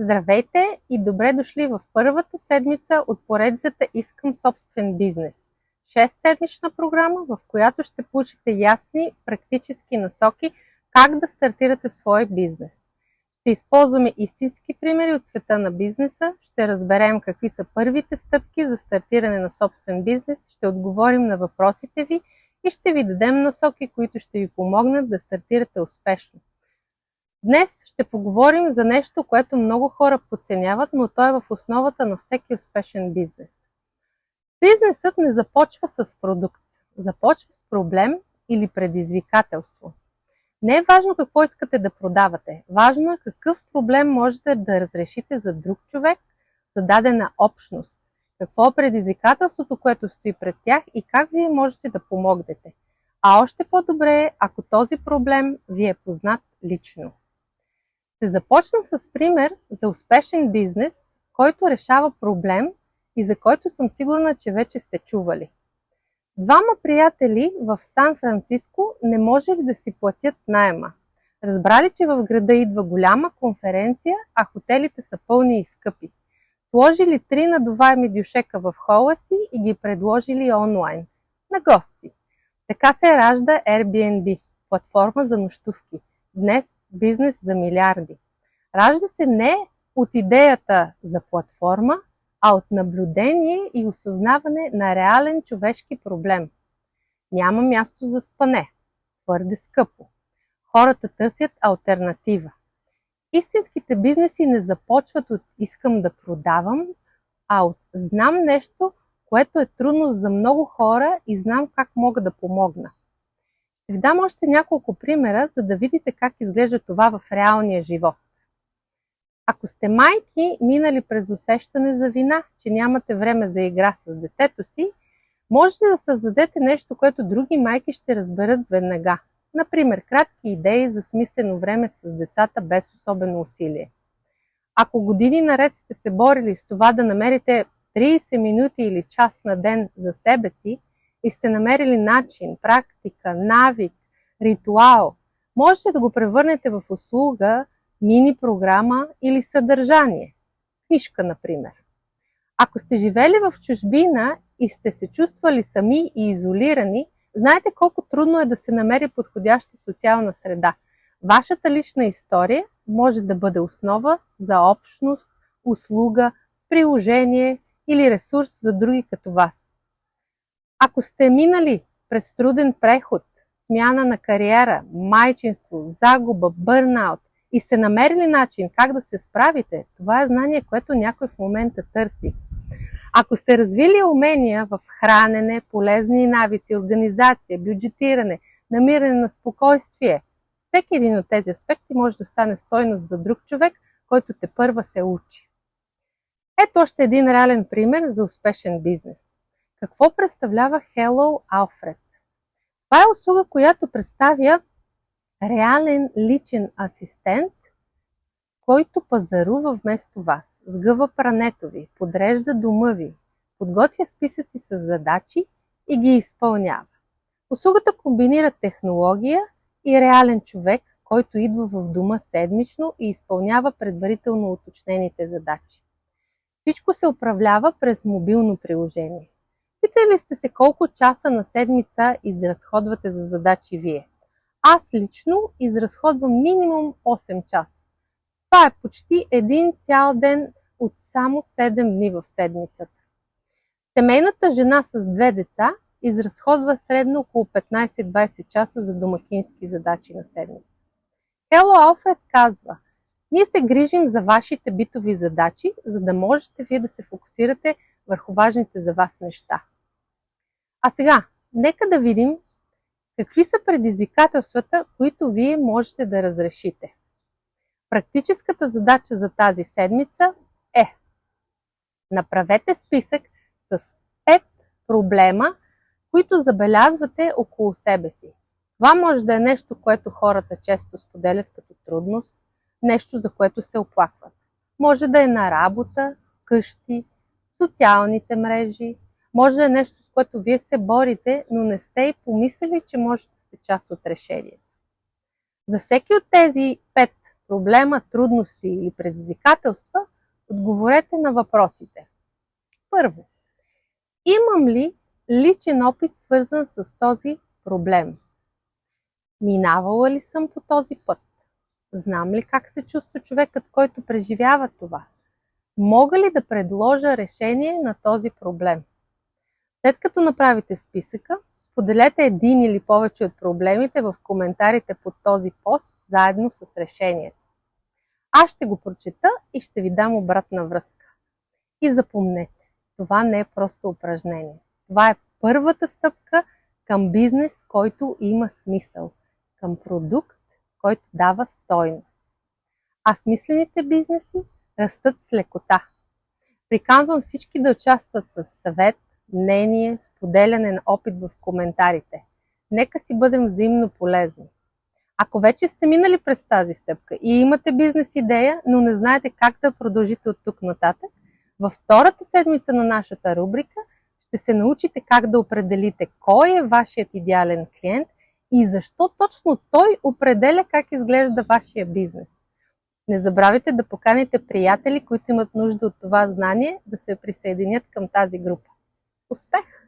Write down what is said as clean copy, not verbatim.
Здравейте и добре дошли в първата седмица от поредицата Искам собствен бизнес. 6-седмична програма, в която ще получите ясни практически насоки как да стартирате свой бизнес. Ще използваме истински примери от света на бизнеса, ще разберем какви са първите стъпки за стартиране на собствен бизнес, ще отговорим на въпросите ви и ще ви дадем насоки, които ще ви помогнат да стартирате успешно. Днес ще поговорим за нещо, което много хора подценяват, но то е в основата на всеки успешен бизнес. Бизнесът не започва с продукт, започва с проблем или предизвикателство. Не е важно какво искате да продавате, важно е какъв проблем можете да разрешите за друг човек, за дадена общност, какво е предизвикателството, което стои пред тях и как вие можете да помогнете. А още по-добре е, ако този проблем ви е познат лично. Ще започна с пример за успешен бизнес, който решава проблем и за който съм сигурна, че вече сте чували. Двама приятели в Сан-Франциско не можели да си платят наема. Разбрали, че в града идва голяма конференция, а хотелите са пълни и скъпи. Сложили 3 надуваеми дюшека в хола си и ги предложили онлайн на гости. Така се ражда Airbnb, платформа за нощувки. Днес бизнес за милиарди. Ражда се не от идеята за платформа, а от наблюдение и осъзнаване на реален човешки проблем. Няма място за спане. Твърде скъпо. Хората търсят алтернатива. Истинските бизнеси не започват от искам да продавам, а от знам нещо, което е трудно за много хора и знам как мога да помогна. Ще ви дам още няколко примера, за да видите как изглежда това в реалния живот. Ако сте майки, минали през усещане за вина, че нямате време за игра с детето си, можете да създадете нещо, което други майки ще разберат веднага. Например, кратки идеи за смислено време с децата без особено усилие. Ако години наред сте се борили с това да намерите 30 минути или час на ден за себе си и сте намерили начин, практика, навик, ритуал, можете да го превърнете в услуга, мини-програма или съдържание. Книжка, например. Ако сте живели в чужбина и сте се чувствали сами и изолирани, знаете колко трудно е да се намери подходяща социална среда. Вашата лична история може да бъде основа за общност, услуга, приложение или ресурс за други като вас. Ако сте минали през труден преход, смяна на кариера, майчинство, загуба, бърнаут и сте намерили начин как да се справите, това е знание, което някой в момента търси. Ако сте развили умения в хранене, полезни навици, организация, бюджетиране, намиране на спокойствие, всеки един от тези аспекти може да стане стойност за друг човек, който тепърва се учи. Ето още един реален пример за успешен бизнес. Какво представлява Hello Alfred? Това е услуга, която представя реален личен асистент, който пазарува вместо вас, сгъва прането ви, подрежда дома ви, подготвя списъци с задачи и ги изпълнява. Услугата комбинира технология и реален човек, който идва в дома седмично и изпълнява предварително уточнените задачи. Всичко се управлява през мобилно приложение. Питали сте се колко часа на седмица изразходвате за задачи вие? Аз лично изразходвам минимум 8 часа. Това е почти един цял ден от само 7 дни в седмицата. Семейната жена с 2 деца изразходва средно около 15-20 часа за домакински задачи на седмица. Hello Alfred казва: ние се грижим за вашите битови задачи, за да можете вие да се фокусирате върху важните за вас неща. А сега, нека да видим какви са предизвикателствата, които вие можете да разрешите. Практическата задача за тази седмица е: направете списък с 5 проблема, които забелязвате около себе си. Това може да е нещо, което хората често споделят като трудност, нещо, за което се оплакват. Може да е на работа, вкъщи, в социалните мрежи, може да е нещо, с което вие се борите, но не сте и помислили, че може да сте част от решението. За всеки от тези 5 проблема, трудности или предизвикателства, отговорете на въпросите. Първо, имам ли личен опит, свързан с този проблем? Минавала ли съм по този път? Знам ли как се чувства човекът, който преживява това? Мога ли да предложа решение на този проблем? След като направите списъка, споделете един или повече от проблемите в коментарите под този пост, заедно с решението. Аз ще го прочета и ще ви дам обратна връзка. И запомнете, това не е просто упражнение. Това е първата стъпка към бизнес, който има смисъл, към продукт, който дава стойност. А смислените бизнеси растат с лекота. Приканвам всички да участват с съвет, мнение, споделяне на опит в коментарите. Нека си бъдем взаимно полезни. Ако вече сте минали през тази стъпка и имате бизнес идея, но не знаете как да продължите от тук нататък, във втората седмица на нашата рубрика ще се научите как да определите кой е вашият идеален клиент и защо точно той определя как изглежда вашия бизнес. Не забравяйте да поканите приятели, които имат нужда от това знание, да се присъединят към тази група. Успех!